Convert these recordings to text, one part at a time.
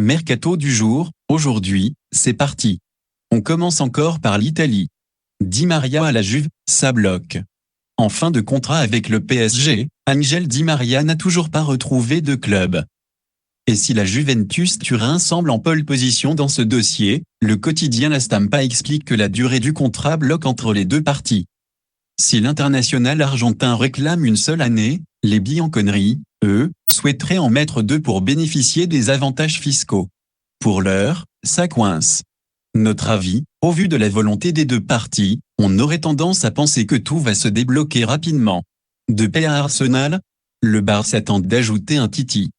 Mercato du jour, aujourd'hui, c'est parti. On commence encore par l'Italie. Di Maria à la Juve, ça bloque. En fin de contrat avec le PSG, Angel Di Maria n'a toujours pas retrouvé de club. Et si la Juventus Turin semble en pole position dans ce dossier, le quotidien La Stampa explique que la durée du contrat bloque entre les deux parties. Si l'international argentin réclame une seule année, les Bianconeri, eux, souhaiteraient en mettre deux pour bénéficier des avantages fiscaux. Pour l'heure, ça coince. Notre avis, au vu de la volonté des deux parties, on aurait tendance à penser que tout va se débloquer rapidement. De paix à Arsenal, le Barça tente d'ajouter un Titi.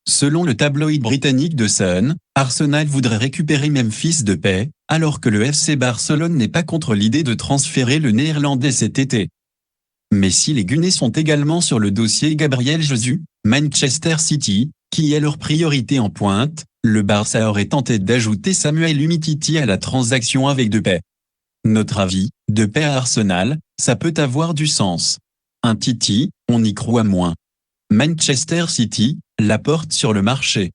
Selon le tabloïd britannique The Sun, Arsenal voudrait récupérer Memphis Depay, alors que le FC Barcelone n'est pas contre l'idée de transférer le Néerlandais cet été. Mais si les Gunners sont également sur le dossier Gabriel Jesus, Manchester City, qui est leur priorité en pointe, le Barça aurait tenté d'ajouter Samuel Umtiti à la transaction avec Depay. Notre avis, Depay à Arsenal, ça peut avoir du sens. Un Titi, on y croit moins. Manchester City, la porte sur le marché.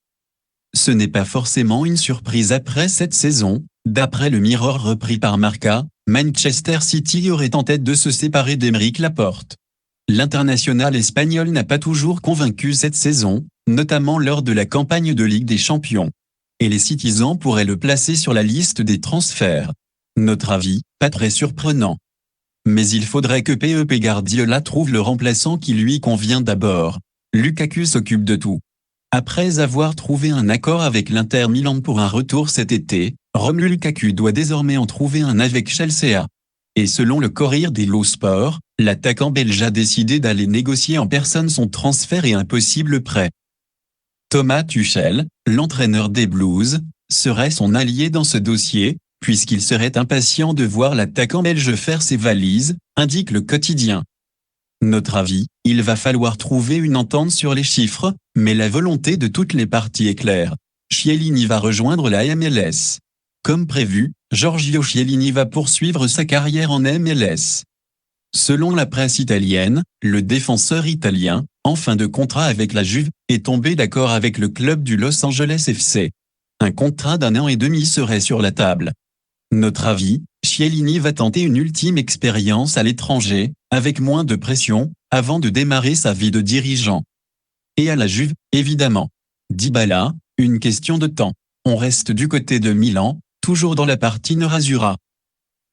Ce n'est pas forcément une surprise après cette saison. D'après le Mirror repris par Marca, Manchester City aurait en tête de se séparer d'Aymeric Laporte. L'international espagnol n'a pas toujours convaincu cette saison, notamment lors de la campagne de Ligue des Champions. Et les Citizens pourraient le placer sur la liste des transferts. Notre avis, pas très surprenant. Mais il faudrait que Pep Guardiola trouve le remplaçant qui lui convient d'abord. Lukaku s'occupe de tout. Après avoir trouvé un accord avec l'Inter Milan pour un retour cet été, Romelu Lukaku doit désormais en trouver un avec Chelsea. Et selon le Corriere dello Sport, l'attaquant belge a décidé d'aller négocier en personne son transfert et un possible prêt. Thomas Tuchel, l'entraîneur des Blues, serait son allié dans ce dossier, puisqu'il serait impatient de voir l'attaquant belge faire ses valises, indique le quotidien. Notre avis, il va falloir trouver une entente sur les chiffres, mais la volonté de toutes les parties est claire. Chiellini va rejoindre la MLS. Comme prévu, Giorgio Chiellini va poursuivre sa carrière en MLS. Selon la presse italienne, le défenseur italien, en fin de contrat avec la Juve, est tombé d'accord avec le club du Los Angeles FC. Un contrat d'1 an et demi serait sur la table. Notre avis, Chiellini va tenter une ultime expérience à l'étranger, avec moins de pression, avant de démarrer sa vie de dirigeant. Et à la Juve, évidemment. Dybala, une question de temps. On reste du côté de Milan, toujours dans la partie Nerazzurra.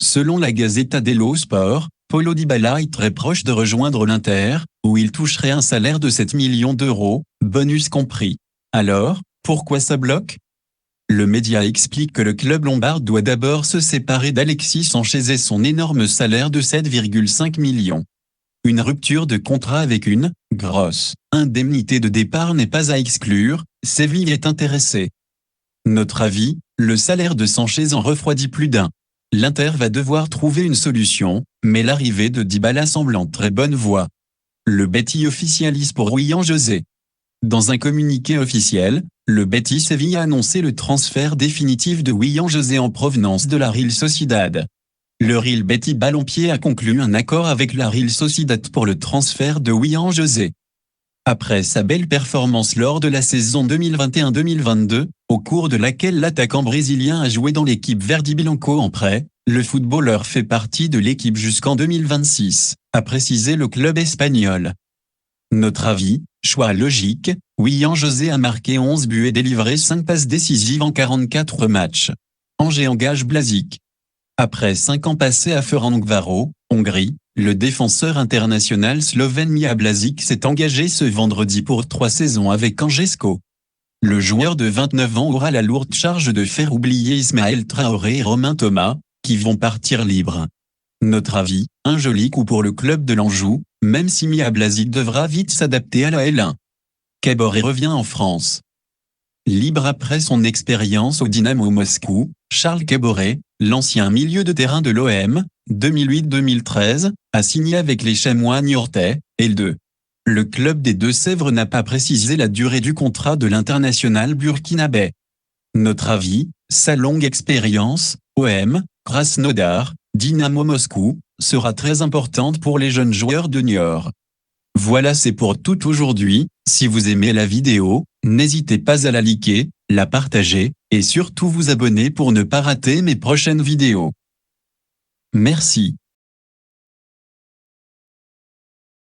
Selon la Gazzetta dello Sport, Paulo Dybala est très proche de rejoindre l'Inter, où il toucherait un salaire de 7 millions d'euros, bonus compris. Alors, pourquoi ça bloque ? Le média explique que le club lombard doit d'abord se séparer d'Alexis Sanchez et son énorme salaire de 7,5 millions. Une rupture de contrat avec une grosse indemnité de départ n'est pas à exclure, Séville est intéressé. Notre avis, le salaire de Sanchez en refroidit plus d'un. L'Inter va devoir trouver une solution, mais l'arrivée de Dybala semble en très bonne voie. Le Betis officialise pour Willian José. Dans un communiqué officiel, le Betis Séville a annoncé le transfert définitif de Willian José en provenance de la Real Sociedad. Le Real Betis Ballonpied a conclu un accord avec la Real Sociedad pour le transfert de Willian José. Après sa belle performance lors de la saison 2021-2022, au cours de laquelle l'attaquant brésilien a joué dans l'équipe Verde Blanco en prêt, le footballeur fait partie de l'équipe jusqu'en 2026, a précisé le club espagnol. Notre avis, choix logique, Willian José a marqué 11 buts et délivré 5 passes décisives en 44 matchs. Angers engage Blažič. Après 5 ans passés à Ferencváros, Hongrie, le défenseur international slovène Mia Blažič s'est engagé ce vendredi pour 3 saisons avec Angesko. Le joueur de 29 ans aura la lourde charge de faire oublier Ismaël Traoré et Romain Thomas, qui vont partir libres. Notre avis, un joli coup pour le club de l'Anjou, même si Mia Blažič devra vite s'adapter à la L1. Caboret revient en France. Libre après son expérience au Dynamo Moscou, Charles Caboret, l'ancien milieu de terrain de l'OM, 2008-2013, a signé avec les Chamois niortais, L2. Le club des Deux-Sèvres n'a pas précisé la durée du contrat de l'international burkinabé. Notre avis, sa longue expérience, OM, Krasnodar, Dynamo Moscou, sera très importante pour les jeunes joueurs de Niort. Voilà, c'est pour tout aujourd'hui, Si vous aimez la vidéo, n'hésitez pas à la liker, la partager, et surtout vous abonner pour ne pas rater mes prochaines vidéos. Merci.